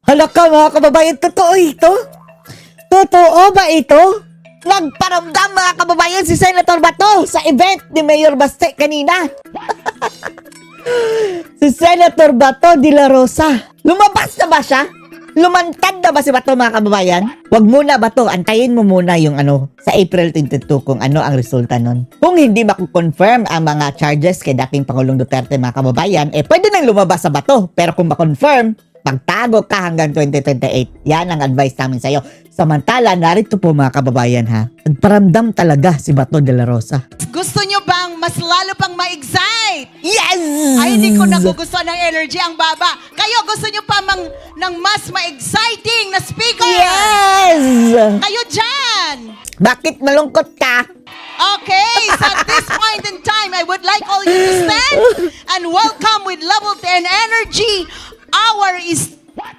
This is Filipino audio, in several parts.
Hala ka mga kababayan, totoo ito? Totoo ba ito? Nagparamdam mga kababayan si Senator Bato sa event ni Mayor Baste kanina. Si Senator Bato de la Rosa. Lumabas na ba siya? Lumantad na ba si Bato mga kababayan? Wag muna Bato, antayin mo muna yung sa April 22 kung ano ang resulta nun. Kung hindi mako-confirm ang mga charges kay dating Pangulong Duterte mga kababayan, pwede nang lumabas sa Bato. Pero kung ma-confirm, pagtago ka hanggang 2028. Yan ang advice namin sa'yo. Samantala, narito po mga kababayan ha. Nagparamdam talaga si Bato de la Rosa. Gusto nyo bang mas lalo pang ma-excite? Yes! Ay, hindi ko nagugustuhan ng energy ang baba. Kayo, gusto nyo pa ng mas ma-exciting na speaker? Yes! Kayo dyan! Bakit malungkot ka? Okay, so at this point in time, I would like all you to stand and welcome with level 10 energy our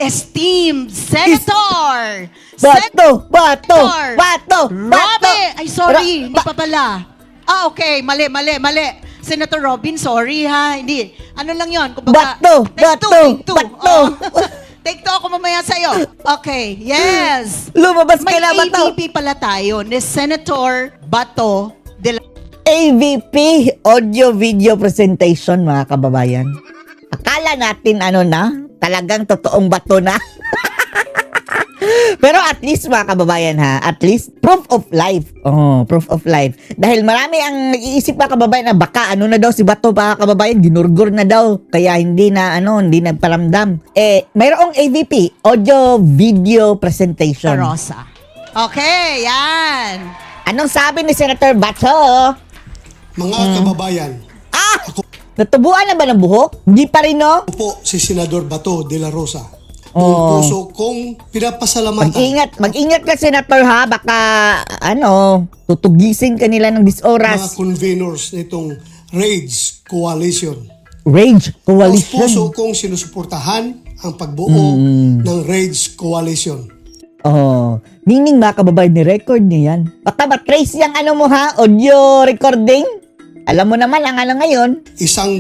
esteemed Senator. Bato! Bato! Senator Bato! Robin! Ay, sorry, hindi Ba- pa pala. Okay, mali. Senator Robin, sorry ha. Hindi. Ano lang yon? Bato! Bato! Bato! Take two ako mamaya sa'yo. Okay, yes. Lumabas May ka na Bato! AVP pala tayo ni Senator Bato de la... AVP, Audio Video Presentation mga kababayan. Akala natin talagang totoong bato na. Pero at least mga kababayan ha, at least proof of life. Oh, proof of life. Dahil marami ang nag-iisip mga kababayan na baka na daw si Bato mga kababayan, ginurgur na daw. Kaya hindi nagparamdam. Mayroong AVP, Audio Video Presentation. Rosa. Okay, yan. Anong sabi ni Senator Bato? Mga kababayan, Natubuan na ba ng buhok? Hindi pa rin no? ako po si Senador Bato de la Rosa. Buong puso kong pinapasalamatan Mag-ingat ka Senator ha, baka tutugisin ka nila ng mga disoras. conveners nitong RAIDS Coalition. Rage Buong puso Coalition. kong sinusuportahan ang pagbuo ng RAIDS Coalition. Oh, meaning mga kababayan ni record niya yan. Baka matrace yung mo ha, audio recording. Alam mo naman ang ngayon, Isang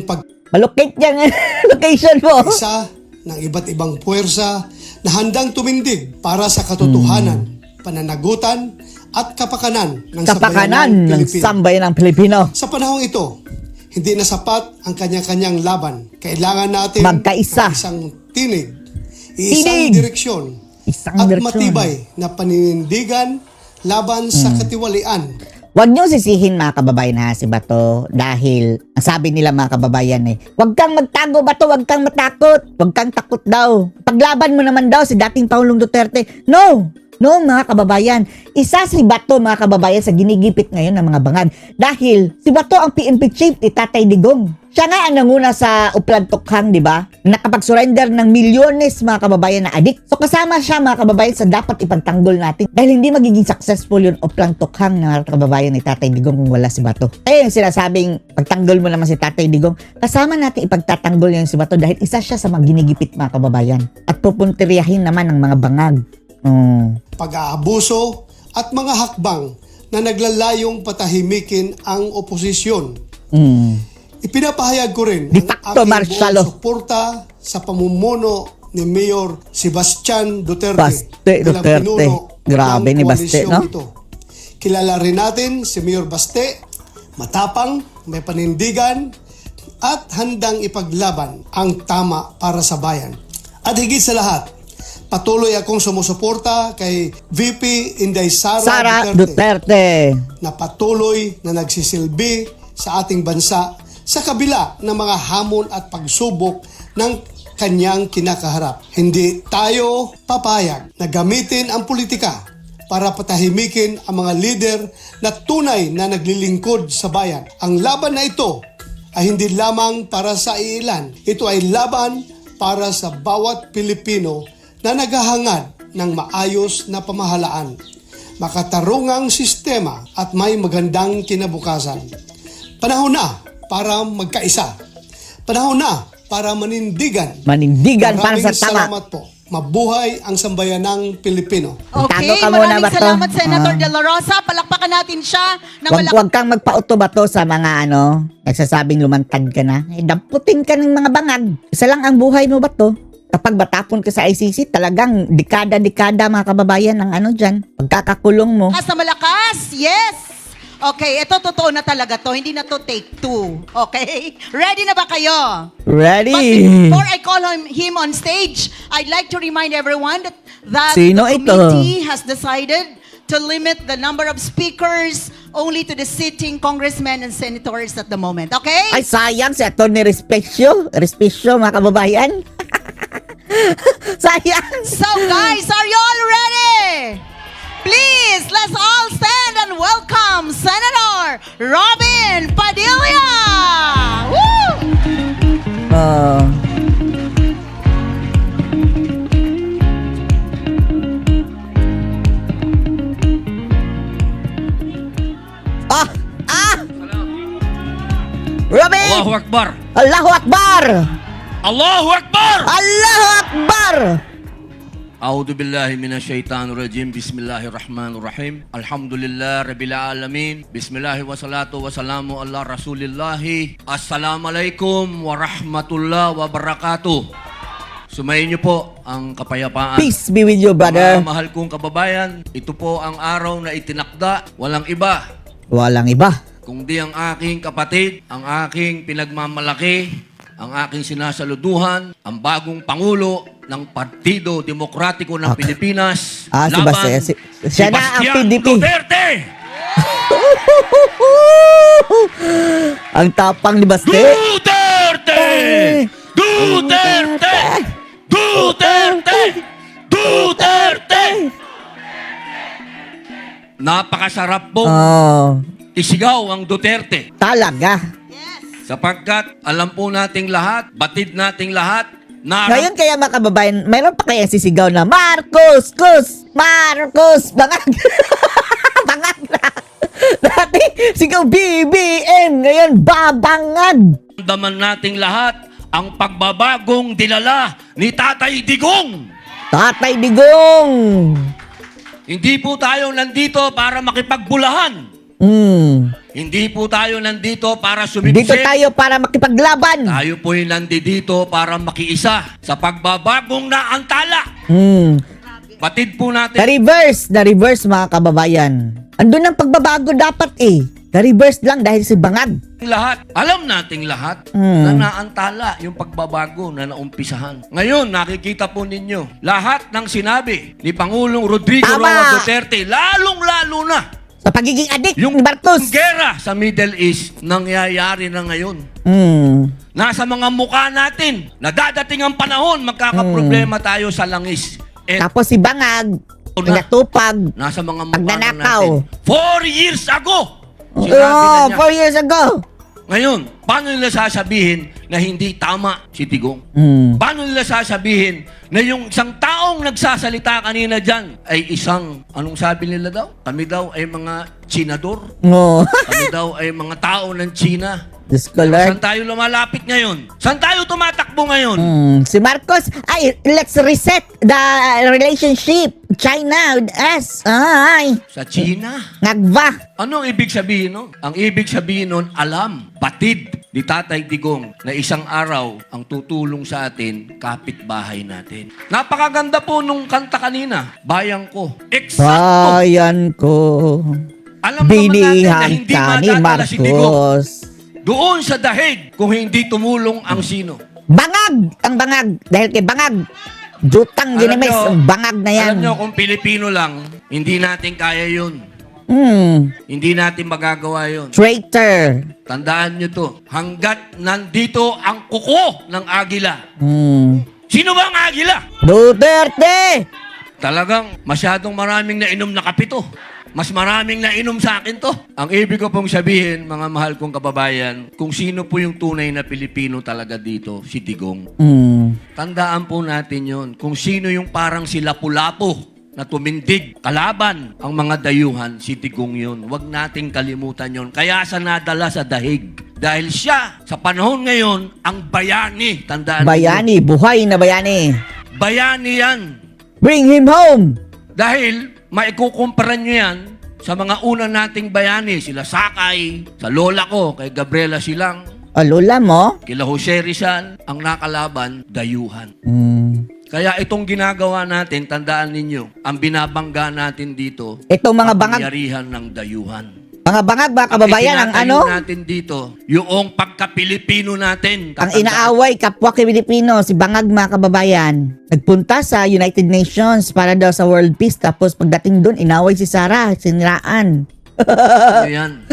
malocate yung location mo. pag-isa ng iba't ibang puwersa na handang tumindig para sa katotohanan, pananagutan at kapakanan ng Kapakanan sambayanang ng Pilipino. sambayan ng Pilipino. Sa panahong ito, hindi na sapat ang kanya-kanyang laban. Kailangan natin Magkaisa. ng isang tinig, isang Tinig. direksyon, Isang at direksyon. matibay na paninindigan laban sa katiwalian. Huwag niyo sisihin mga kababayan ha si Bato dahil ang sabi nila mga kababayan huwag kang magtago Bato, huwag kang matakot, huwag kang takot daw. Paglaban mo naman daw si dating Pangulong Duterte. No mga kababayan, isa si Bato mga kababayan sa ginigipit ngayon ng mga bangag dahil si Bato ang PNP chief ni Tatay Digong. Siya nga ang nanguna sa Uplan Tokhang, di ba? Nakapag-surrender ng milyones mga kababayan na adik. So kasama siya mga kababayan sa dapat ipagtanggol natin dahil hindi magiging successful yung Uplan Tokhang na kababayan ni Tatay Digong kung wala si Bato. Kaya yung sinasabing pagtanggol mo naman si Tatay Digong, kasama natin ipagtatanggol yung si Bato dahil isa siya sa mga ginigipit mga kababayan at pupuntiryahin naman ng mga bangag. Pag-aabuso at mga hakbang na naglalayong patahimikin ang oposisyon. Ipinapahayag ko rin De facto, martial law. buong suporta sa pamumuno ni Mayor Sebastian Duterte. Baste bilang Duterte. pinuno Grabe ng ni Baste, koalisyong no? ito. Kilala rin natin si Mayor Baste, matapang, may panindigan, at handang ipaglaban ang tama para sa bayan. At higit sa lahat, patuloy akong sumusuporta kay VP Inday Sara Duterte Duterte. na patuloy na nagsisilbi sa ating bansa sa kabila ng mga hamon at pagsubok ng kanyang kinakaharap. Hindi tayo papayag na gamitin ang politika para patahimikin ang mga lider na tunay na naglilingkod sa bayan. Ang laban na ito ay hindi lamang para sa iilan. Ito ay laban para sa bawat Pilipino na naghahangad ng maayos na pamahalaan, makatarungang sistema at may magandang kinabukasan. Panahon na para magkaisa. Panahon na para manindigan. Manindigan para sa Maraming tama. salamat po. Mabuhay ang sambayanang Pilipino. Okay, Tago ka muna, maraming Bato. salamat Senator De La Rosa. Palakpakan natin siya ng Huwag kang magpa-auto Bato sa mga nagsasabing lumantad ka na. Damputin ka ng mga bangag. Isa lang ang buhay mo Bato. Kapag matapon ka sa ICC, talagang dekada-dekada mga kababayan ng ano dyan. Pagkakakulong mo. Malakas na malakas, yes! Okay, ito totoo na talaga to. Hindi na to take two. Okay? Ready na ba kayo? Ready? But before I call him on stage, I'd like to remind everyone that Sino the ito? committee has decided to limit the number of speakers only to the sitting congressmen and senators at the moment. Okay? Ay, sayang si Atty. Respecio. Respecio, mga kababayan. Sayang. So guys, are you all ready? Please, let's all stand and welcome Senator Robin Padilla! Woo! Oh. Ah! Ah! Robin! Allahu Akbar! Allahu Akbar! Allahu Akbar! Allahu Akbar! A'udhu billahi minasyaitanir rajim. Bismillahirrahmanirrahim. Alhamdulillah rabbil alamin. Bismillah wa salatu wa salamu ala rasulillahi. Assalamualaikum warahmatullahi wabarakatuh. Sumayin niyo po ang kapayapaan. Peace be with you, brother. Mga mahal kong kababayan, ito po ang araw na itinakda. Walang iba Walang iba. kundi ang aking kapatid, ang aking pinagmamalaki, ang aking sinasaluduhan, ang bagong Pangulo ng Partido Demokratiko ng Pilipinas, Ah, si Bas- siya na ang Sebastian PDP. Duterte! Ang tapang ni Baste. Duterte! Duterte! Duterte! Duterte! Napakasarap po Oh, isigaw ang Duterte. talaga. Sapagkat alam po nating lahat, batid nating lahat, na Ngayon kaya mga kababayan, mayroon pa kaya sisigaw na Marcos, Kus, Marcos, bangag. Bangag na. Dati sigaw BBM, ngayon babangag. daman nating lahat ang pagbabagong dilala ni Tatay Digong. Tatay Digong. Hindi po tayo nandito para makipagbulahan. Hindi po tayo nandito para Dito sumipsip. tayo para makipaglaban. Tayo po'y nandito para makiisa sa pagbabagong naantala. Batid po natin. Na-reverse mga kababayan. Andun ang pagbabago dapat eh. Na-reverse lang dahil si Bangag. Lahat, alam nating lahat na naantala yung pagbabago na naumpisahan. Ngayon, nakikita po ninyo, lahat ng sinabi ni Pangulong Rodrigo Tama! Roa Duterte, lalong-lalo na Sa pagiging adik yung ni Marcos. gera sa Middle East, nangyayari na ngayon. Nasa mga mukha natin, na dadating ang panahon, magkakaproblema tayo sa langis. Eh, Tapos si Bangag, na. pinatupag. nasa mga mukha na Pagnanakaw. natin. 4 years ago, sinabi na Oh, niya. 4 years ago. Ngayon, paano nila sasabihin na hindi tama si Digong? Paano nila sasabihin na yung isang taong nagsasalita kanina dyan ay isang, anong sabi nila daw? Kami daw ay mga Chinador. No. Kami daw ay mga tao ng China. Diyos ko, Lord. Saan tayo lumalapit ngayon? Saan tayo tumatakbo ngayon? Si Marcos, ay, let's reset the relationship. China with us. Ay, Sa China. ngagva. Ano ang ibig sabihin nun? Ang ibig sabihin nun, alam, batid ni Tatay Digong na isang araw ang tutulong sa atin, kapitbahay natin. Napakaganda po nung kanta kanina, Bayang Ko. Eksakto. Bayan ko. Alam naman natin na Binihan hindi ka ni madadala si Digong Marcos. doon sa dahig kung hindi tumulong ang sino. Bangag! Ang bangag. Dahil kay Bangag. Jutang Alam ginimes. nyo, Bangag na yan. Alam nyo, kung Pilipino lang, hindi natin kaya yun. Hindi natin magagawa yun. Traitor. Tandaan nyo to, hanggat nandito ang kuko ng agila. Sino ba ang agila? Duterte! Talagang masyadong maraming nainom na kape to. Mas maraming nainom sa akin to. Ang ibig ko pong sabihin, mga mahal kong kababayan, kung sino po yung tunay na Pilipino talaga dito, si Digong. Tandaan po natin yon. Kung sino yung parang si Lapu-Lapu na tumindig, kalaban ang mga dayuhan, si Digong yun. Huwag nating kalimutan yon. Kaya sa nadala sa dahig. Dahil siya, sa panahon ngayon, ang bayani. Tandaan Bayani. Buhay na bayani. ninyo. Bayani yan. Bring him home! Dahil maikukumpara nyo yan sa mga una nating bayani, sila Sakay, sa lola ko, kay Gabriela Silang. O, lola mo? Kila Jose Rizal, ang nakalaban, dayuhan. Hmm. Kaya itong ginagawa natin, tandaan ninyo, ang binabangga natin dito, Itong mga bangag, kapangyarihan ng dayuhan. mga bangag, mga kababayan, ang itinatayo ano? natin dito, yung pagka-Pilipino natin. Ang Tatandaan. inaaway, kapwa Pilipino, si Bangag, mga kababayan. Nagpunta sa United Nations para daw sa world peace. Tapos pagdating doon, inaway si Sarah, siniraan. Ano yan?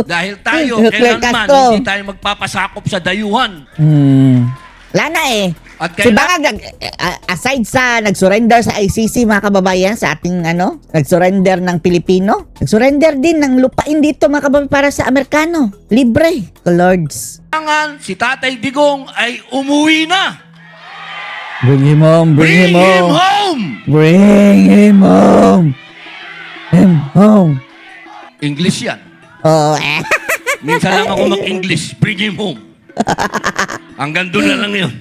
Dahil tayo, Claire kailanman, Castro. hindi tayo magpapasakop sa dayuhan. Wala na eh. At Si Bangag, aside sa nag-surrender sa ICC, mga kababayan, sa ating nag-surrender ng Pilipino, nag-surrender din ng lupain dito, mga kababayan, para sa Amerikano. Libre. Lords. kailangan si Tatay Digong ay umuwi na. Bring him home, Bring him home! Bring him home. Him home. English yan. Oh, Minsan lang ako mag-English. Bring him home. Hanggang doon na lang yun.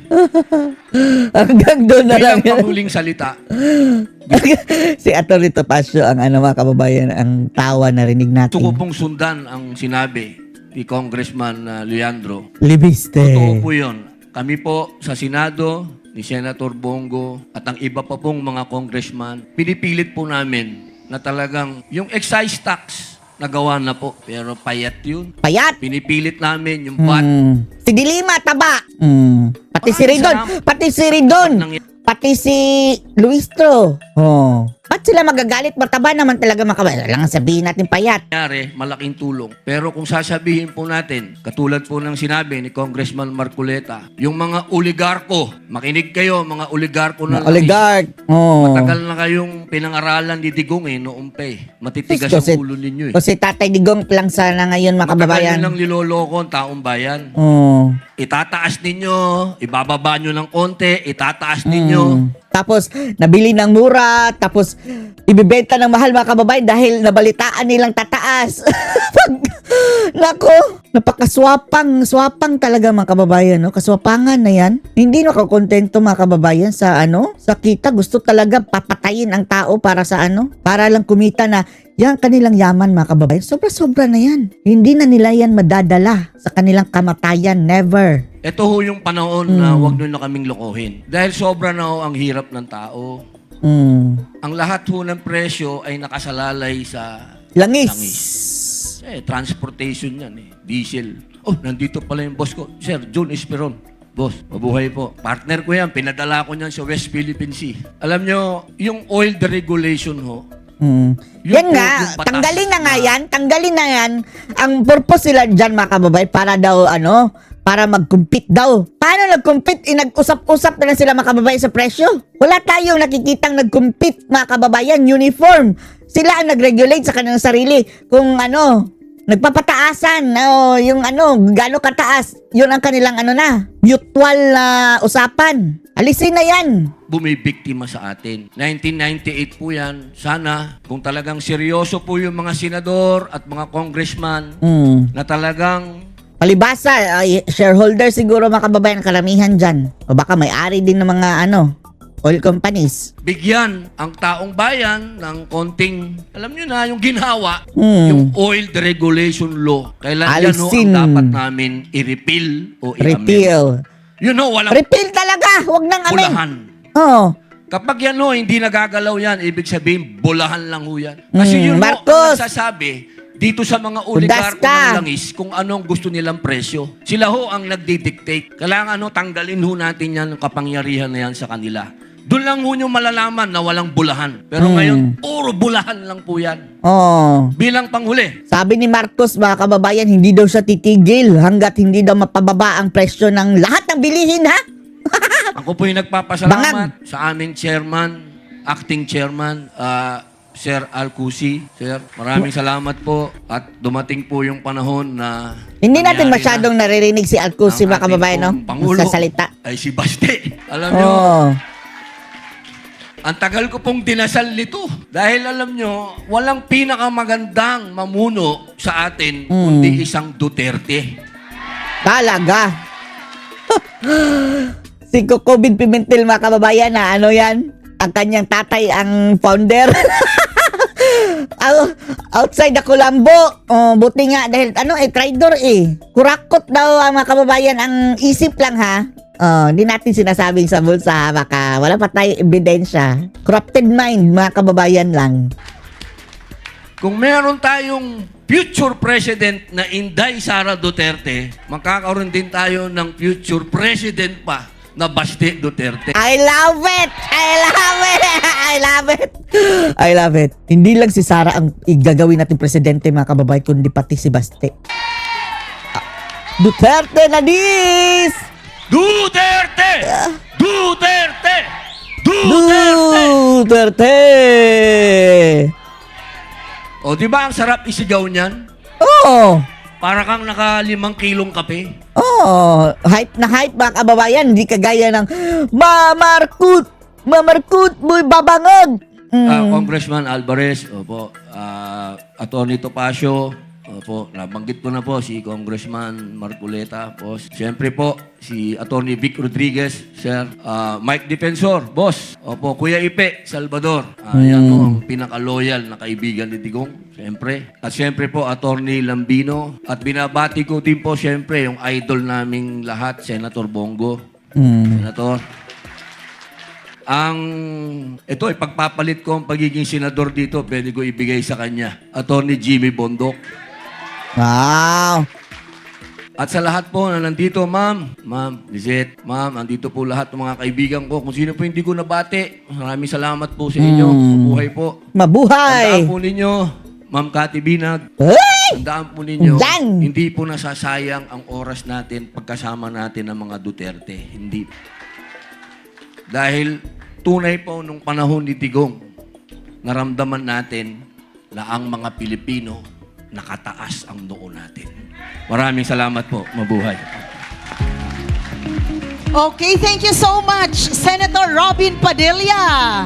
Hanggang doon na lang Bilang yan. panghuling salita, Si Atty. Topacio, ang mga kababayan, ang tawa na rinig gusto ko natin. pong sundan ang sinabi ni Congressman Leandro. Libiste. Totoo po yun. Kami po sa Senado, ni Senator Bongo, at ang iba pa pong mga congressman, pinipilit po namin na talagang yung excise tax, nagawa na po. Pero payat yun. Payat. Pinipilit namin yung VAT. Si Dilima, taba. Pati si Maraming Ridon. salamat. Pati si Ridon. Pati si Luistro. Oh. Ba't sila magagalit? Mataba naman talaga mga kababayan. Kailangan sabihin natin payat. Nangyari, malaking tulong. Pero kung sasabihin po natin, katulad po ng sinabi ni Congressman Marcoleta, yung mga oligarko, makinig kayo, mga oligarko na Oligarch. Oh. Matagal na kayong pinangaralan ni Digong noong pa eh. Matitigas Kasi- ang ulo ninyo eh. Kasi Tatay Digong lang sana ngayon mga Matagal kababayan. nyo lang niloloko ang taong bayan. Oh. Itataas ninyo, ibababa nyo ng konti, itataas ninyo. Tapos, nabili ng mura, tapos, ibibenta ng mahal mga kababayan dahil nabalitaan nilang tataas. Nako, swapang talaga mga kababayan, no? Kaswapangan na yan. Hindi nakakontento mga kababayan sa sa kita. Gusto talaga papatayin ang tao para sa para lang kumita na yan kanilang yaman mga kababayan. Sobra-sobra na yan. Hindi na nila yan madadala sa kanilang kamatayan. Never. Ito ho yung panahon na huwag nyo na kaming lokohin. Dahil sobra na ho ang hirap ng tao. Ang lahat ho ng presyo ay nakasalalay sa Langis. Transportation yan Diesel. Oh, nandito pala yung boss ko. Sir, John Esperon. Boss, mabuhay po. Partner ko yan. Pinadala ko niyan sa West Philippine Sea. Alam nyo, yung oil deregulation ho, Yan po, nga, yung batas tanggalin na nga yan. Tanggalin na yan. Ang purpose sila dyan mga kababayan para daw para mag-compete daw. Paano nag-compete? Nag-usap-usap na lang sila mga kababayan sa presyo. Wala tayong nakikitang nag-compete mga kababayan. Uniform. Sila ang nag-regulate sa kanilang sarili. Kung nagpapataasan, yung gaano kataas, yun ang kanilang mutual na usapan. Alisin na yan. bumibiktima sa atin. 1998 po yan. Sana, kung talagang seryoso po yung mga senador at mga congressman na talagang Palibasa, shareholder siguro mga kababayan, karamihan dyan. O baka may-ari din ng mga oil companies. bigyan ang taong bayan ng konting, alam nyo na, yung ginawa, yung oil deregulation law. Kailan yan ho Alisin. ang dapat namin i-repeal o i-amend. Repeal. You know, walang Repeal talaga! Huwag nang amin. bulahan. Oh. Kapag yan ho, hindi nagagalaw yan, ibig sabihin, bulahan lang ho yan. Kasi yun ho, Marcos! ang nagsasabi, dito sa mga Udas oligarko ka! ng langis, kung anong gusto nilang presyo. Sila ho ang nagdidictate. Kailangan tanggalin ho natin yan, ang kapangyarihan na yan sa kanila. Doon lang ho nyo malalaman na walang bulahan. Pero ngayon, puro bulahan lang po yan. Oh. Bilang panghuli, Sabi ni Marcos, mga kababayan, hindi daw siya titigil hanggat hindi daw mapababa ang presyo ng lahat ng bilihin, ha? ako po yung nagpapasalamat sa aming chairman, acting chairman, Sir Alcusi. Sir, maraming salamat po at dumating po yung panahon na Hindi natin nangyari masyadong naririnig si Alcusi, ang mga kababayan, no? ating pong Pangulo Sa salita. ay si Baste. Alam nyo, Oh. ang tagal ko pong dinasal nito. Dahil alam nyo, walang pinakamagandang mamuno sa atin kundi isang Duterte. Talaga. Si Coco Pimentel, mga kababayan, na yan? Ang kanyang tatay ang founder. outside the Colombo. Oh, buti nga dahil traitor eh. Kurakot daw mga kababayan, ang isip lang ha. Hindi natin sinasabing sa bulsa ha, baka wala pa tayong ebidensya. Corrupted mind mga kababayan lang. Kung meron tayong future president na Inday Sara Duterte, magkakaroon din tayo ng future president pa na Baste Duterte. I love it! I love it! I love it! I love it. Hindi lang si Sara ang igagawin natin presidente mga kababayan, kundi pati si Baste. Duterte na dis! Duterte! Duterte! Duterte! Duterte! O, di ba ang sarap isigaw niyan? Oh! Para kang naka 5 kilong kape. Oh! Hype na hype mga kababayan. Hindi kagaya ng Mamarkut! Mamarkut mo'y babangag! Congressman Alvarez, opo, Atty. Topacio, opo, nabanggit ko na po si Congressman Marcoleta, boss. Siyempre po, si Atty. Vic Rodriguez, sir. Mike Defensor, boss. Opo, Kuya Ipe Salvador. Yan po ang pinaka-loyal na kaibigan ni Digong, siyempre. At siyempre po, Atty. Lambino. At binabati ko din po, siyempre, yung idol naming lahat, Senator Bongo. Senator. Ito ay pagpapalit ko ang pagiging senador dito, pwede ko ibigay sa kanya. Atty. Jimmy Bondok. Wow! At sa lahat po na nandito, ma'am, Lizette, ma'am, andito po lahat ng mga kaibigan ko. Kung sino po hindi ko nabati, maraming salamat po sa inyo. Mabuhay po. Mabuhay! Tandaan po ninyo, Ma'am Cathy Binag, Hey! tandaan po ninyo, Yan! hindi po nasasayang ang oras natin pagkasama natin ng mga Duterte. Hindi. Dahil tunay po nung panahon ni Digong, naramdaman natin na ang mga Pilipino nakataas ang noo natin. Maraming salamat po. Mabuhay. Okay, thank you so much, Senator Robin Padilla.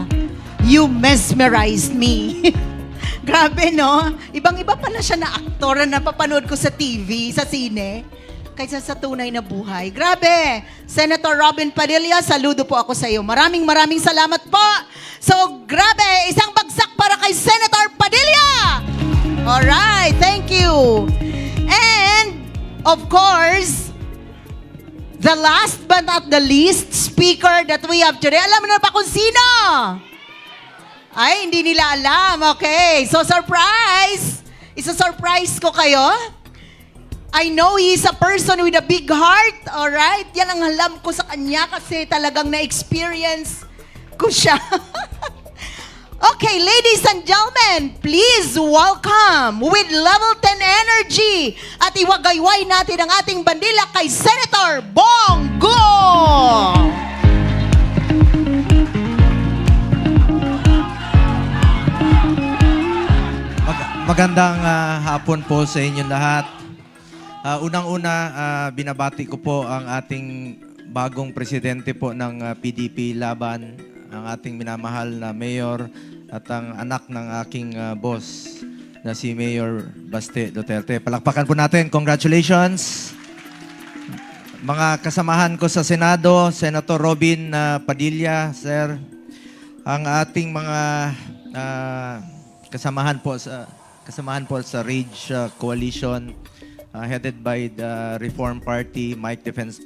You mesmerized me. Grabe, no? Ibang-iba pa na siya na aktor na napapanood ko sa TV, sa sine, kaysa sa tunay na buhay. Grabe! Senator Robin Padilla, saludo po ako sa iyo. Maraming salamat po. So, grabe! Isang bagsak para kay Senator Padilla! Alright, thank you. And, of course, the last but not the least speaker that we have today. Alam mo na ba kung sino? Ay, hindi nila alam. Okay, so surprise! Isa-surprise ko kayo. I know he's a person with a big heart, alright? Yan ang alam ko sa kanya kasi talagang na-experience ko siya. Okay, ladies and gentlemen, please welcome with Level 10 Energy at iwagayway natin ang ating bandila kay Senator Bongo! Magandang hapon po sa inyong lahat. Unang-una, binabati ko po ang ating bagong presidente po ng PDP Laban, ang ating minamahal na mayor at ang anak ng aking boss na si Mayor Baste Duterte. Palakpakan po natin. Congratulations! Mga kasamahan ko sa Senado, Senator Robin Padilla, sir. Ang ating mga kasamahan po sa Rage Coalition, headed by the Reform Party,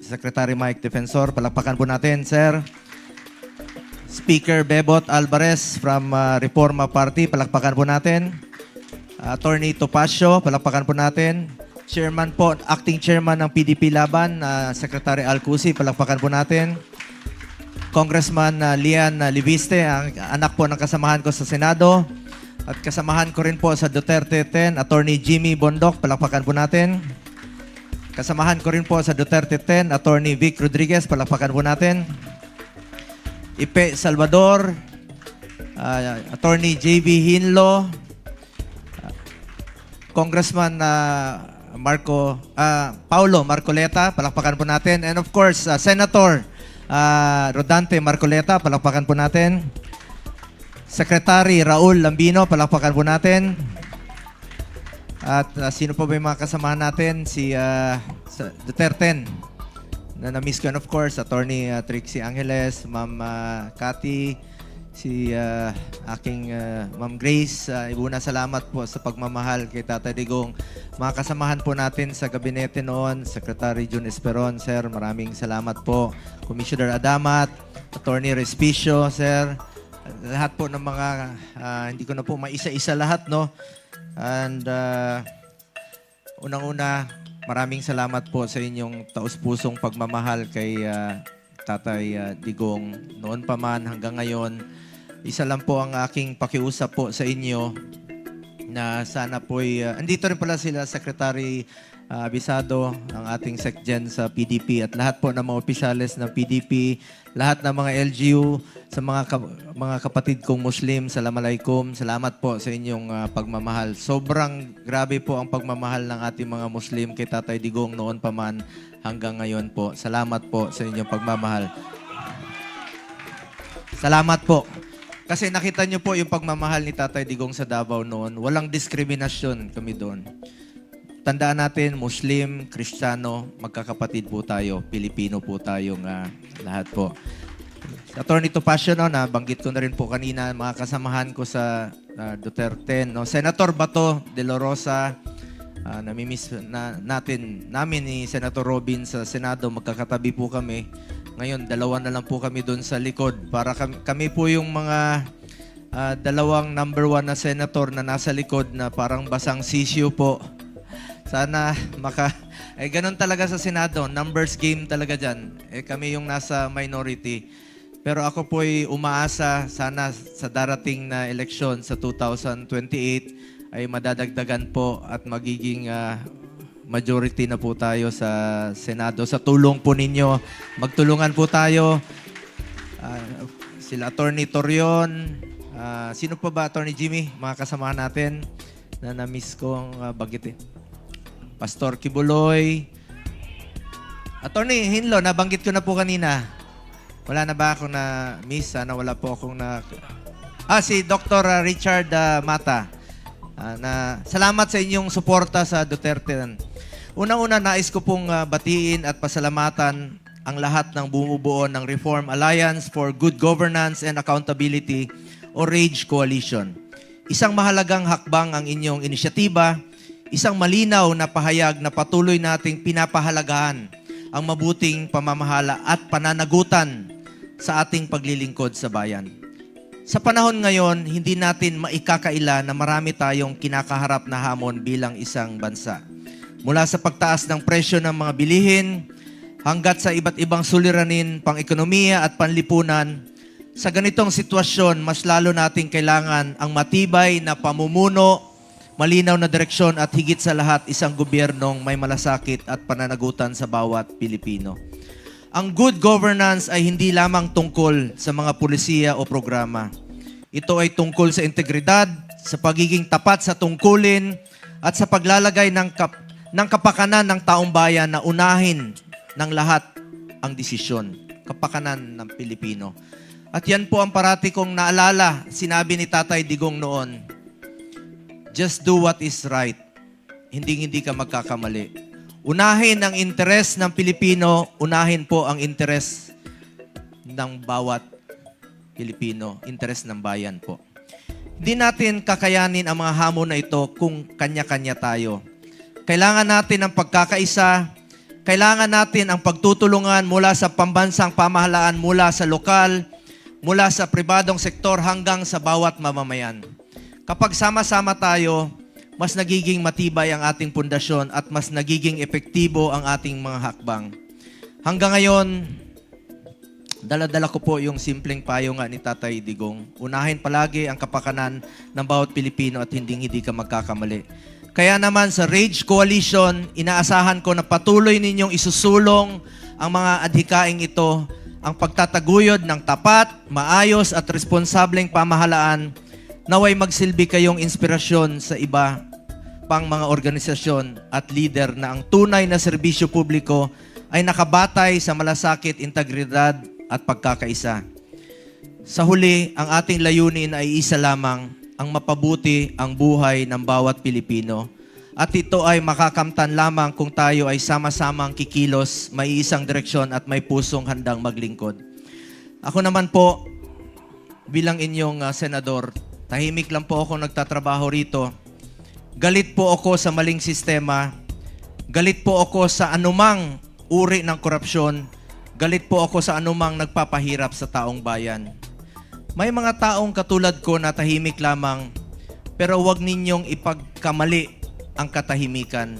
Secretary Mike Defensor. Palakpakan po natin, sir. Speaker Bebot Alvarez from Reforma Party. Palakpakan po natin. Attorney Topacio. Palakpakan po natin. Chairman po, acting chairman ng PDP Laban, Secretary Alcusi. Palakpakan po natin. Congressman Lian Liviste, ang anak po ng kasamahan ko sa Senado. At kasamahan ko rin po sa Duterte 10, Attorney Jimmy Bondok. Palakpakan po natin. Kasamahan ko rin po sa Duterte 10, Attorney Vic Rodriguez. Palakpakan po natin. Ipe Salvador, Attorney JB Hinlo, Congressman Paulo Marcoleta. Palakpakan po natin. And of course, Senator Rodante Marcoleta. Palakpakan po natin. Secretary Raul Lambino, palakpakan po natin. At sino po ba yung mga kasamahan natin? Si Duterte na na-miss ko. And of course, Attorney Trixie Angeles, Ma'am Cathy, si aking Ma'am Grace. Una salamat po sa pagmamahal kay Tatay Digong. Mga kasamahan po natin sa gabinete noon, Secretary Jun Esperon, Sir, maraming salamat po. Commissioner Adamat, Attorney Respicio, Sir, lahat po ng mga, hindi ko na po maisa-isa lahat, no? And unang-una, maraming salamat po sa inyong taus-pusong pagmamahal kay Tatay Digong. Noon pa man hanggang ngayon, isa lang po ang aking pakiusap po sa inyo na sana po'y, andito rin pala sila Secretary Abisado, ang ating SecGen sa PDP at lahat po ng mga opisyales ng PDP, lahat ng mga LGU, sa mga kapatid kong Muslim, Assalamualaikum, salamat po sa inyong pagmamahal. Sobrang grabe po ang pagmamahal ng ating mga Muslim kay Tatay Digong noon pa man hanggang ngayon po. Salamat po sa inyong pagmamahal. Salamat po. Kasi nakita niyo po yung pagmamahal ni Tatay Digong sa Davao noon. Walang diskriminasyon kami doon. Tandaan natin, Muslim, Kristiyano, magkakapatid po tayo. Pilipino po tayong lahat po. Attorney Topacio, no, nabanggit ko na rin po kanina, mga kasamahan ko sa Duterte. No? Senator Bato de la Rosa, namimiss namin ni Senator Robin sa Senado, magkakatabi po kami. Ngayon, dalawa na lang po kami doon sa likod. Para kami po yung mga dalawang number 1 na senator na nasa likod na parang basang sisyo po. Sana ganun talaga sa Senado. Numbers game talaga dyan. Kami yung nasa minority. Pero ako po'y umaasa sana sa darating na eleksyon sa 2028 ay madadagdagan po at magiging majority na po tayo sa Senado. Sa tulong po ninyo, magtulungan po tayo. Sila Attorney Torion, sino pa ba, Attorney Jimmy, mga kasamahan natin na na-miss kong banggitin. Pastor Kibuloy. Attorney Hinlo, nabanggit ko na po kanina. Wala na ba akong na-miss? Sana wala po akong na... si Dr. Richard Mata. Salamat sa inyong suporta sa Duterte. Unang-una, nais ko pong batiin at pasalamatan ang lahat ng bumubuo ng Reform Alliance for Good Governance and Accountability o RAGE Coalition. Isang mahalagang hakbang ang inyong inisyatiba, isang malinaw na pahayag na patuloy nating pinapahalagahan ang mabuting pamamahala at pananagutan sa ating paglilingkod sa bayan. Sa panahon ngayon, hindi natin maikakaila na marami tayong kinakaharap na hamon bilang isang bansa. Mula sa pagtaas ng presyo ng mga bilihin, hanggat sa iba't ibang suliranin, pang-ekonomiya at panlipunan, sa ganitong sitwasyon, mas lalo nating kailangan ang matibay na pamumuno, malinaw na direksyon at higit sa lahat, isang gobyernong may malasakit at pananagutan sa bawat Pilipino. Ang good governance ay hindi lamang tungkol sa mga pulisiya o programa. Ito ay tungkol sa integridad, sa pagiging tapat sa tungkulin, at sa paglalagay ng kapakanan ng taong bayan na unahin ng lahat ang desisyon. Kapakanan ng Pilipino. At yan po ang parati kong naalala, sinabi ni Tatay Digong noon, just do what is right. Hindi ka magkakamali. Unahin ang interes ng Pilipino, unahin po ang interes ng bawat Pilipino, interes ng bayan po. Hindi natin kakayanin ang mga hamon na ito kung kanya-kanya tayo. Kailangan natin ang pagkakaisa, kailangan natin ang pagtutulungan mula sa pambansang pamahalaan, mula sa lokal, mula sa pribadong sektor hanggang sa bawat mamamayan. Kapag sama-sama tayo, mas nagiging matibay ang ating pundasyon at mas nagiging epektibo ang ating mga hakbang. Hanggang ngayon, dala-dala ko po yung simpleng payo nga ni Tatay Digong. Unahin palagi ang kapakanan ng bawat Pilipino at hindi ka magkakamali. Kaya naman sa RAGE Coalition, inaasahan ko na patuloy ninyong isusulong ang mga adhikaing ito, ang pagtataguyod ng tapat, maayos at responsableng pamahalaan, naway magsilbi kayong inspirasyon sa iba pang mga organisasyon at leader na ang tunay na serbisyo publiko ay nakabatay sa malasakit, integridad at pagkakaisa. Sa huli, ang ating layunin ay isa lamang, ang mapabuti ang buhay ng bawat Pilipino. At ito ay makakamtan lamang kung tayo ay sama-samang kikilos, may isang direksyon at may pusong handang maglingkod. Ako naman po, bilang inyong senador. Tahimik lang po ako nagtatrabaho rito. Galit po ako sa maling sistema. Galit po ako sa anumang uri ng korupsyon. Galit po ako sa anumang nagpapahirap sa taong bayan. May mga taong katulad ko na tahimik lamang, pero huwag ninyong ipagkamali ang katahimikan.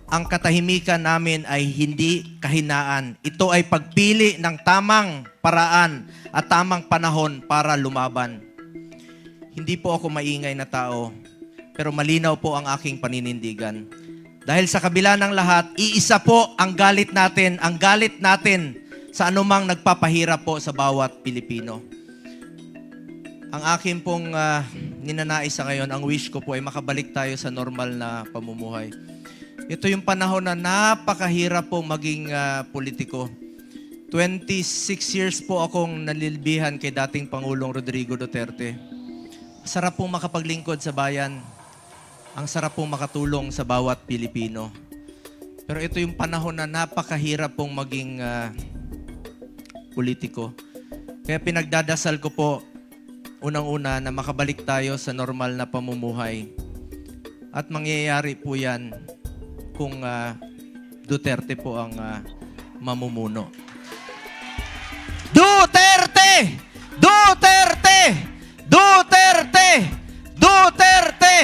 Ang katahimikan namin ay hindi kahinaan. Ito ay pagpili ng tamang paraan at tamang panahon para lumaban. Hindi po ako maingay na tao, pero malinaw po ang aking paninindigan. Dahil sa kabila ng lahat, iisa po ang galit natin sa anumang nagpapahirap po sa bawat Pilipino. Ang akin pong ninanais sa ngayon, ang wish ko po ay makabalik tayo sa normal na pamumuhay. Ito yung panahon na napakahirap po maging politiko. 26 years po akong nalilbihan kay dating Pangulong Rodrigo Duterte. Sarap pong makapaglingkod sa bayan. Ang sarap pong makatulong sa bawat Pilipino. Pero ito yung panahon na napakahirap pong maging politiko. Kaya pinagdadasal ko po, unang-una, na makabalik tayo sa normal na pamumuhay. At mangyayari po yan kung Duterte po ang mamumuno. Duterte! Duterte! Duterte! Duterte!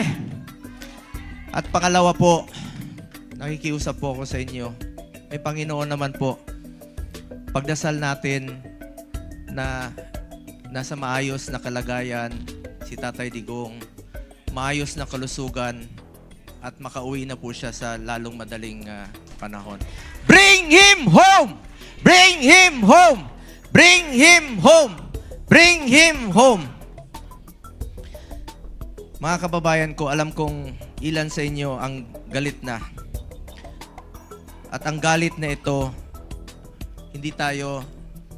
At pangalawa po, nakikiusap po ako sa inyo. May Panginoon naman po, pagdasal natin na nasa maayos na kalagayan si Tatay Digong, maayos na kalusugan, at makauwi na po siya sa lalong madaling panahon. Bring him home! Bring him home! Bring him home! Bring him home! Mga kababayan ko, alam kong ilan sa inyo ang galit na. At ang galit na ito, hindi tayo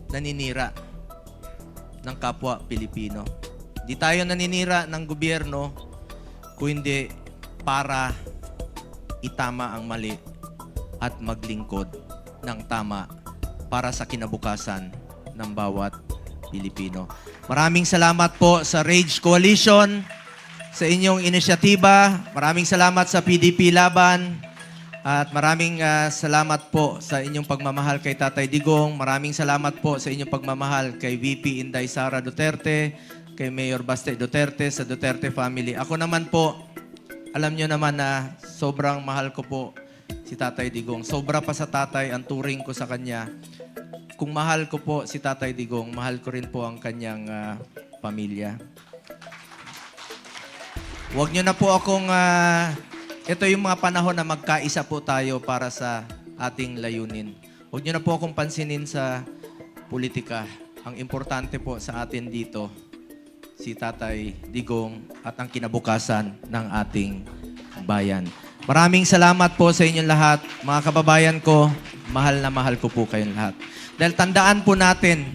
naninira ng kapwa Pilipino. Hindi tayo naninira ng gobyerno kung hindi para itama ang mali at maglingkod ng tama para sa kinabukasan ng bawat Pilipino. Maraming salamat po sa Rage Coalition, sa inyong inisyatiba. Maraming salamat sa PDP Laban. At maraming salamat po sa inyong pagmamahal kay Tatay Digong. Maraming salamat po sa inyong pagmamahal kay VP Inday Sara Duterte, kay Mayor Baste Duterte, sa Duterte family. Ako naman po, alam nyo naman na sobrang mahal ko po si Tatay Digong. Sobra pa sa tatay ang turing ko sa kanya. Kung mahal ko po si Tatay Digong, mahal ko rin po ang kanyang pamilya. Huwag nyo na po akong... ito yung mga panahon na magkaisa po tayo para sa ating layunin. Huwag nyo na po akong pansinin sa politika. Ang importante po sa atin dito, si Tatay Digong at ang kinabukasan ng ating bayan. Maraming salamat po sa inyong lahat. Mga kababayan ko, mahal na mahal ko po kayong lahat. Dahil tandaan po natin,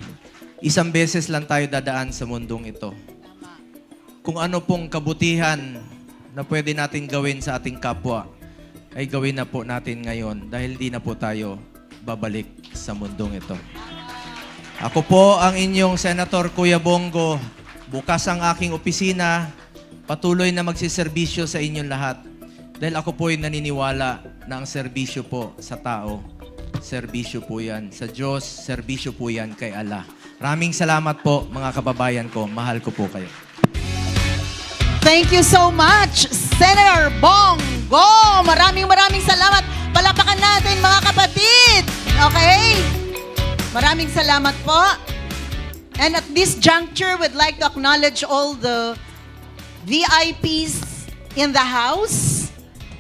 isang beses lang tayo dadaan sa mundong ito. Kung ano pong kabutihan na pwede natin gawin sa ating kapwa, ay gawin na po natin ngayon dahil di na po tayo babalik sa mundong ito. Ako po ang inyong Senator Kuya Bongo. Bukas ang aking opisina. Patuloy na magsiservisyo sa inyong lahat. Dahil ako po ay naniniwala na ang serbisyo po sa tao, serbisyo po yan sa Diyos, serbisyo po yan kay Allah. Maraming salamat po mga kababayan ko. Mahal ko po kayo. Thank you so much, Senator Bongo. Maraming salamat. Palapakan natin mga kapatid. Okay? Maraming salamat po. And at this juncture, we'd like to acknowledge all the VIPs in the house.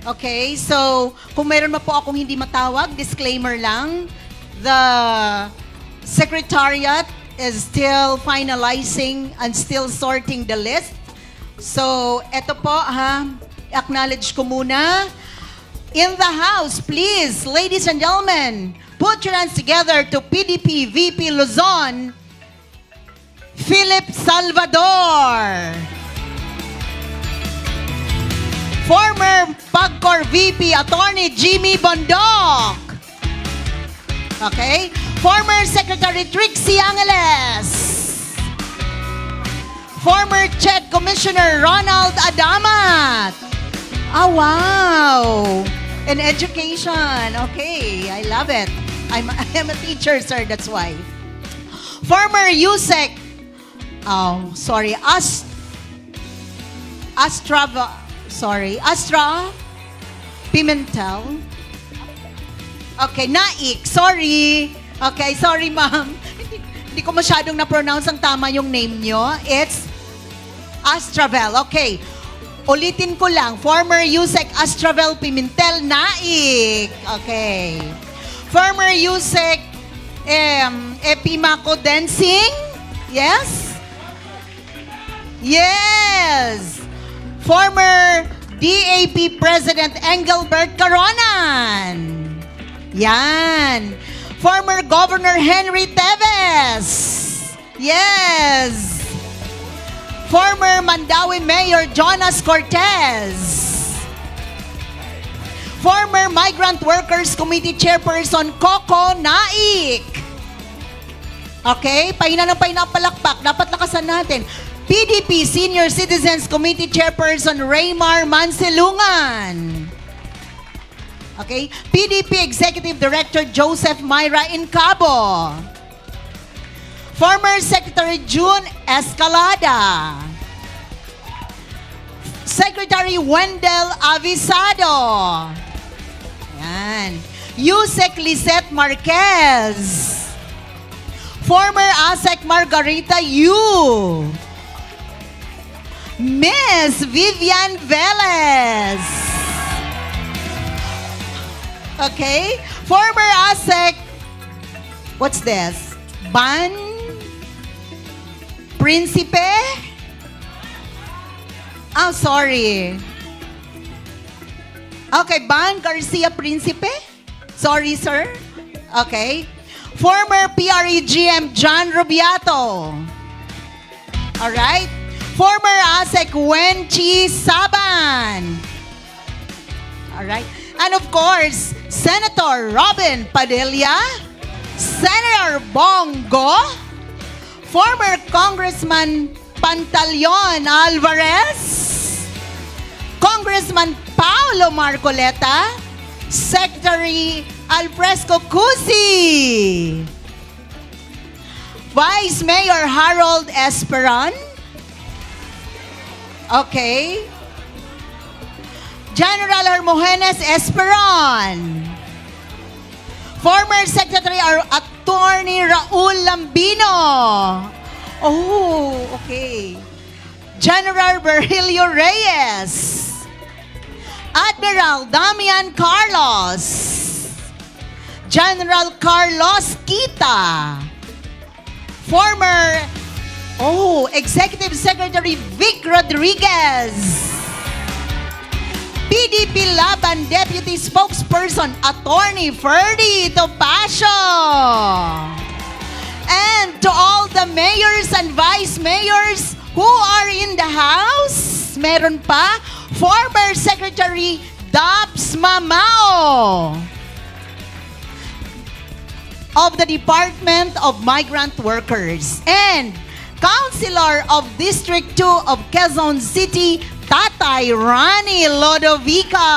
Okay? So, kung mayroon pa po akong hindi matawag, disclaimer lang, the Secretariat is still finalizing and still sorting the list. So, eto po acknowledge ko muna. In the house, please, ladies and gentlemen, put your hands together to PDP VP Luzon, Philip Salvador. Former PAGCOR VP, Attorney Jimmy Bondok. Okay? Former Secretary Trixie Angeles. former CHED Commissioner Ronald Adamat. Oh, wow. In education. Okay, I love it. I am a teacher, sir, that's why. Former USEC, Astra Pimentel. Okay, Naik, sorry. Okay, sorry ma'am. Hindi ko masyadong na-pronounce ang tama yung name nyo. It's Astravel. Okay. Ulitin ko lang. Former USEC Astravel Pimentel Naik. Okay. Former USEC Epimaco Dancing. Yes? Yes. Former DAP President Engelbert Caronan. Yan. Former Governor Henry Teves. Yes. Former Mandawi Mayor Jonas Cortez. Former Migrant Workers Committee Chairperson Coco Naik. Okay, pahina ng pahina ang palakpak. Dapat lakasan natin. PDP Senior Citizens Committee Chairperson Raymar Mansilungan. Okay, PDP Executive Director Joseph Myra Incabo. Former Secretary June Escalada. Secretary Wendell Avisado. Yan. Yusek Lisette Marquez. Former ASEC Margarita Yu. Miss Vivian Velez. Okay? Former ASEC, what's this? Ban Principe? Oh, sorry. Okay, Ban Garcia Principe? Sorry, sir. Okay. Former PREGM John Rubiato. All right. Former ASEC Wen Chi Saban. All right. And of course, Senator Robin Padilla, Senator Bongo, former Congressman Pantaleon Alvarez, Congressman Paulo Marcoleta, Secretary Alfresco Cusi, Vice Mayor Harold Esperon, okay, General Hermogenes Esperon, former Secretary Attorney Raul Lambino, oh, okay, General Virgilio Reyes, Admiral Damian Carlos, General Carlos Kita, former Executive Secretary Vic Rodriguez, PDP Laban Deputy Spokesperson Attorney Ferdy Topacio, and to all the mayors and vice mayors who are in the house, meron pa, former Secretary Daps Mamao of the Department of Migrant Workers, and Councilor of District 2 of Quezon City, Tatay Rani Lodovica.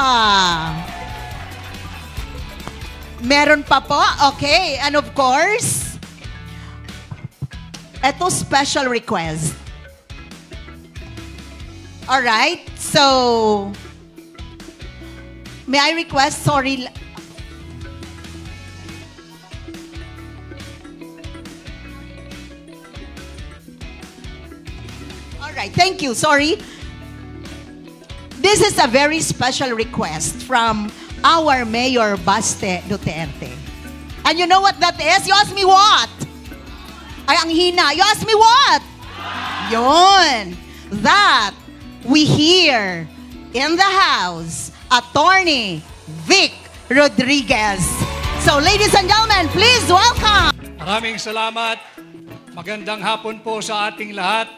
Meron pa po? Okay. And of course, eto special request. Alright. So, may I request, sorry, alright, thank you, sorry. This is a very special request from our Mayor Baste Duterte. And you know what that is? You ask me what? Ay, ang hina. You ask me what? Yun. That we hear in the House, Attorney Vic Rodriguez. So, ladies and gentlemen, please welcome. Maraming salamat. Magandang hapon po sa ating lahat.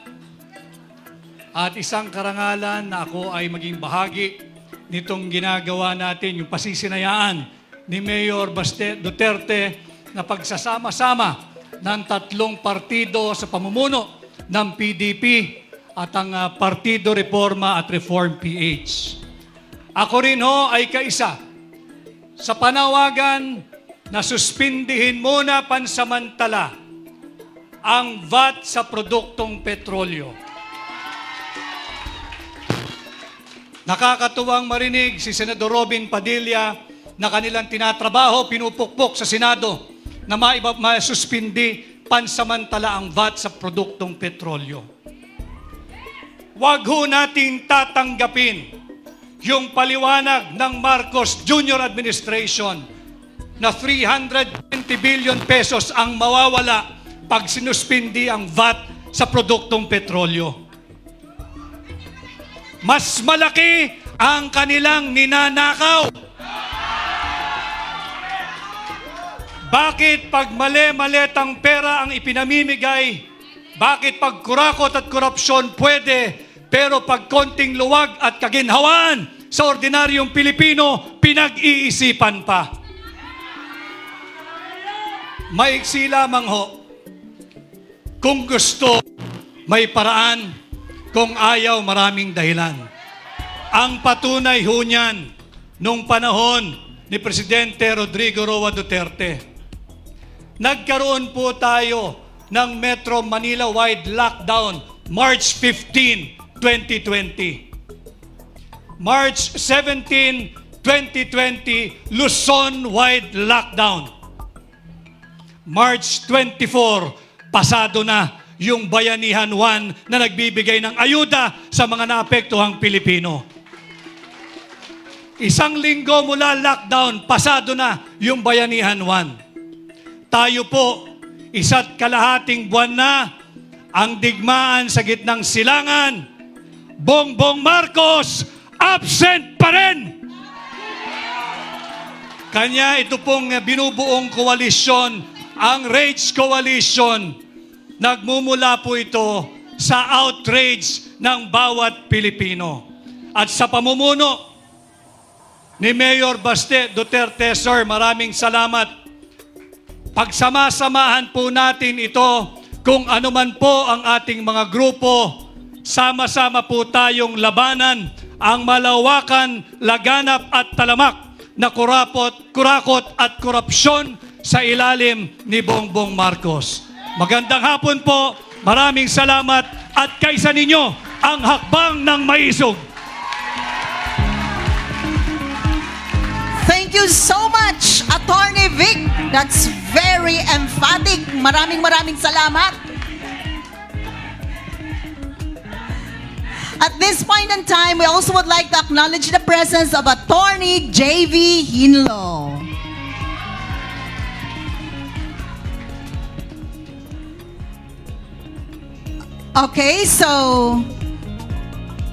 At isang karangalan na ako ay maging bahagi nitong ginagawa natin, yung pasisinayaan ni Mayor Baste Duterte na pagsasama-sama ng tatlong partido sa pamumuno ng PDP at ang Partido Reforma at Reform PH. Ako rin ho ay kaisa sa panawagan na suspindihin muna pansamantala ang VAT sa produktong petrolyo. Nakakatuwang marinig si Senador Robin Padilla na kanilang tinatrabaho, pinupukpok sa Senado na masuspindi pansamantala ang VAT sa produktong petrolyo. Huwag ho nating tatanggapin yung paliwanag ng Marcos Jr. Administration na 320 billion pesos ang mawawala pag sinuspindi ang VAT sa produktong petrolyo. Mas malaki ang kanilang ninanakaw. Bakit pag mali-maletang pera ang ipinamimigay, bakit pag kurakot at korupsyon pwede, pero pag konting luwag at kaginhawaan sa ordinaryong Pilipino, pinag-iisipan pa? Maiksi lamang ho. Kung gusto, may paraan. Kung ayaw, maraming dahilan. Ang patunay ho niyan, nung panahon ni Presidente Rodrigo Roa Duterte, nagkaroon po tayo ng Metro Manila-wide lockdown March 15, 2020. March 17, 2020, Luzon-wide lockdown. March 24, pasado na yung Bayanihan 1 na nagbibigay ng ayuda sa mga naapektuhang Pilipino. Isang linggo mula lockdown, pasado na yung Bayanihan 1. Tayo po, 1.5 buwan na ang digmaan sa gitnang silangan. Bongbong Marcos, absent pa rin! Kanya ito pong binubuong koalisyon, ang Rage Coalition. Nagmumula po ito sa outrage ng bawat Pilipino. At sa pamumuno ni Mayor Baste Duterte, sir, maraming salamat. Pagsamasamahan po natin ito, kung ano man po ang ating mga grupo, sama-sama po tayong labanan ang malawakan, laganap at talamak na kurakot at korupsyon sa ilalim ni Bongbong Marcos. Magandang hapon po, maraming salamat at kaisa ninyo ang hakbang ng maisog. Thank you so much, Attorney Vic. That's very emphatic. Maraming salamat. At this point in time, we also would like to acknowledge the presence of Attorney J.V. Hinlo. Okay, so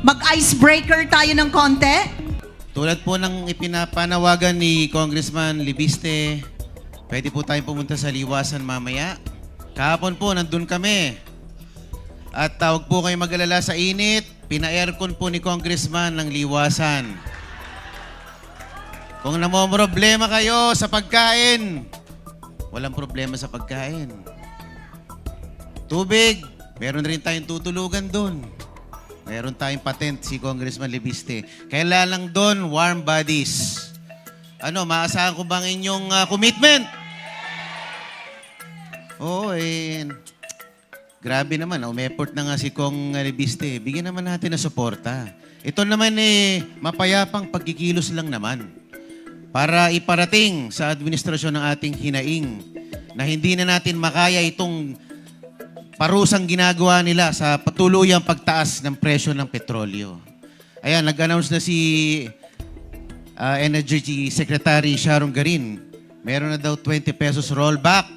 mag-icebreaker tayo ng konti. Tulad po ng ipinapanawagan ni Congressman Libiste, pwede po tayong pumunta sa Liwasan mamaya. Kahapon po, nandun kami. At huwag po kayo mag-alala sa init. Pina-aircon po ni Congressman ng Liwasan. Kung namomroblema kayo sa pagkain, walang problema sa pagkain. Tubig, meron rin tayong tutulugan doon. Meron tayong patent si Congressman Libiste. Kailan lang doon, warm bodies. Ano, maasahan ko bang inyong commitment? Oo, grabe naman. Umeport na nga si Kong Libiste. Bigyan naman natin ng suporta. Ito naman mapayapang pagkikilos lang naman para iparating sa administrasyon ng ating hinaing na hindi na natin makaya itong parusang ginagawa nila sa patuluyang pagtaas ng presyo ng petrolyo. Ayan, nag-announce na si Energy Secretary Sharon Garin. Meron na daw 20 pesos rollback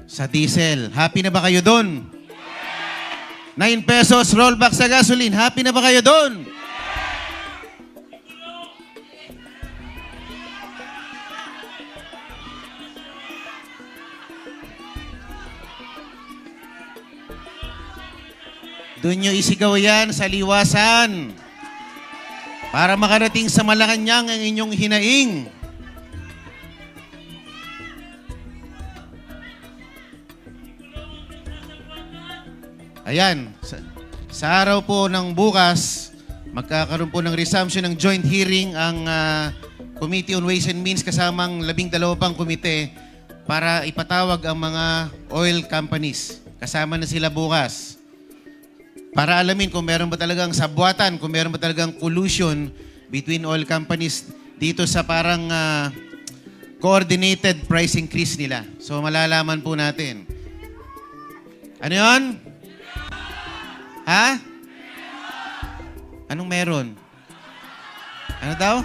sa diesel. Happy na ba kayo doon? 9 pesos rollback sa gasoline. Happy na ba kayo doon? Doon nyo isigaw yan sa Liwasan para makarating sa Malacanang ang inyong hinaing. Ayan. Sa araw po ng bukas, magkakaroon po ng resumption ng joint hearing ang Committee on Ways and Means kasamang 12 pang komite para ipatawag ang mga oil companies. Kasama na sila bukas. Para alamin kung meron ba talagang sabwatan, kung meron ba talagang collusion between oil companies dito sa parang coordinated price increase nila. So malalaman po natin. Ano yun? Ha? Anong meron? Ano daw?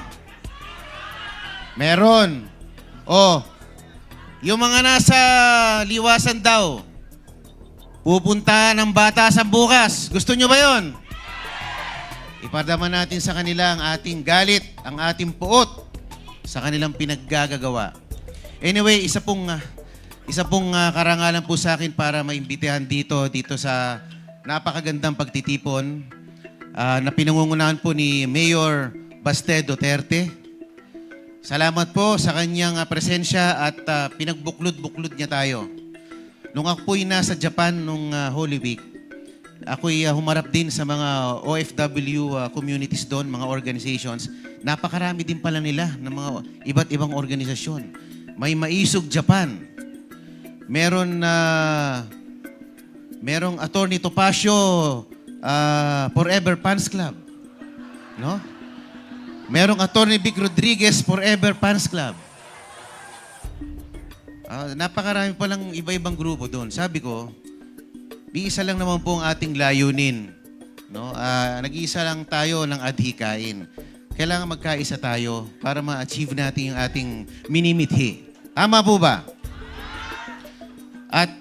Meron. Oh, yung mga nasa liwasan daw, pupunta ng batasan bukas. Gusto nyo ba yon? Ipadama natin sa kanila ang ating galit, ang ating puot sa kanilang pinaggagawa. Anyway, isa pong karangalan po sa akin para maimbitahan dito sa napakagandang pagtitipon na pinangungunahan po ni Mayor Baste Duterte. Salamat po sa kanyang presensya at pinagbuklod-buklod niya tayo. Nung ako po'y nasa Japan nung Holy Week, ako'y humarap din sa mga OFW communities doon, mga organizations. Napakarami din pala nila ng mga iba't ibang organisasyon. May Maisog Japan. Merong Attorney Topacio Forever Fans Club. No? Merong Attorney Vic Rodriguez Forever Fans Club. Napakarami palang iba-ibang grupo doon. Sabi ko, iisa lang naman po ang ating layunin. No? Nag-iisa lang tayo ng adhikain. Kailangan magkaisa tayo para ma-achieve natin yung ating minimithi. Tama po ba? At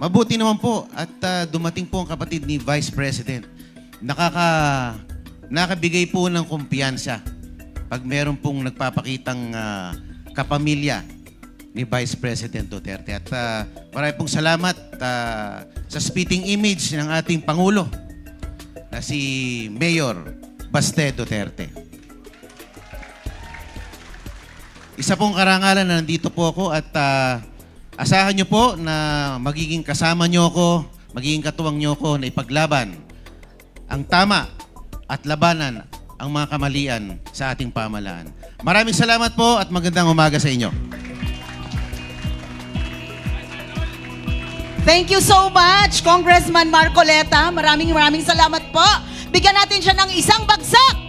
mabuti naman po at dumating po ang kapatid ni Vice President. Nakabigay po ng kumpiyansa pag meron pong nagpapakitang kapamilya ni Vice President Duterte. At marami pong salamat sa spitting image ng ating Pangulo na si Mayor Baste Duterte. Isa pong karangalan na nandito po ako at asahan nyo po na magiging kasama nyo ako, magiging katuwang nyo ako na ipaglaban ang tama at labanan ang mga kamalian sa ating pamahalaan. Maraming salamat po at magandang umaga sa inyo. Thank you so much, Congressman Marcoleta. Maraming salamat po. Bigyan natin siya ng isang bagsak